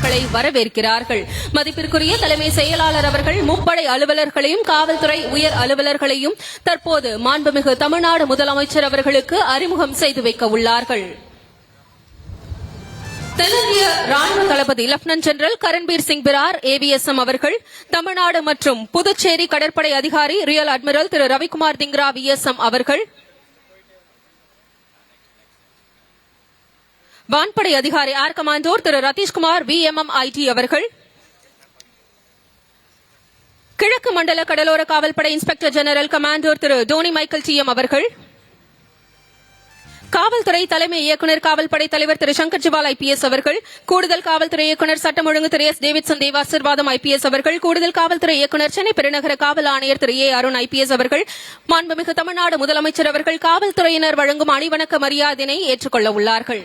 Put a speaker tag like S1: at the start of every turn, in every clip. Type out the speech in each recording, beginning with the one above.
S1: அவர்களை வரவேற்கிறார்கள். மதிப்பிற்குரிய தலைமை செயலாளர் அவர்கள் முப்படை அலுவலர்களையும் காவல்துறை உயர் அலுவலர்களையும் தற்போது மாண்புமிகு தமிழ்நாடு முதலமைச்சர் அவர்களுக்கு அறிமுகம் செய்து வைக்க உள்ளார்கள். தென்னிந்திய ராணுவ தளபதி லெப்டினன்ட் ஜெனரல் கரன்பீர் சிங் பிரார் ஏவிஎஸ்எம் அவர்கள், தமிழ்நாடு மற்றும் புதுச்சேரி கடற்படை அதிகாரி ரியல் அட்மிரல் திரு ரவிக்குமார் திங்ரா விஎஸ்எம் அவர்கள், வான்படை அதிகாரி ஏர் கமாண்டோர் திரு ரதீஷ்குமார் விஎம்எம்ஐடி அவர்கள், கிழக்கு மண்டல கடலோர காவல்படை இன்ஸ்பெக்டர் ஜெனரல் கமாண்டோர் திரு டோனி மைக்கேல் டிஎம் அவர்கள், காவல்துறை தலைமை இயக்குநர் காவல்படை தலைவர் திரு சங்கர் ஜிவால் ஐபிஎஸ் அவர்கள், கூடுதல் காவல்துறை இயக்குநர் சட்டம் ஒழுங்கு திரு எஸ் டேவிட்சன் தேவாசிர்வாதம் ஐபிஎஸ் அவர்கள், கூடுதல் காவல்துறை இயக்குநர் சென்னை பெருநகர காவல் ஆணையர் திரு ஏ அருண் ஐபிஎஸ் அவர்கள், மாண்புமிகு தமிழ்நாடு முதலமைச்சர் அவர்கள் காவல்துறையினர் வழங்கும் அணிவணக்க மரியாதையினை ஏற்றுக்கொள்ள உள்ளார்கள்.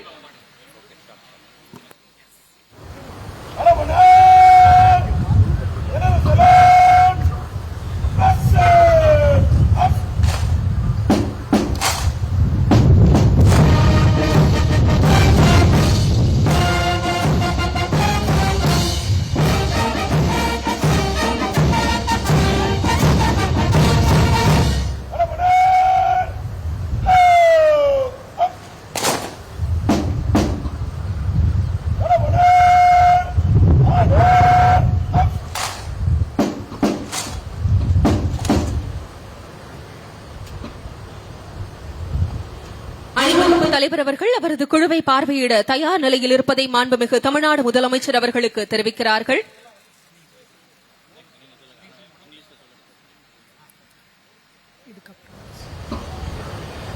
S1: தலைவர் அவர்கள் அவரது குழுவை பார்வையிட தயார் நிலையில் இருப்பதை மாண்புமிகு தமிழ்நாடு முதலமைச்சர் அவர்களுக்கு தெரிவிக்கிறார்கள்.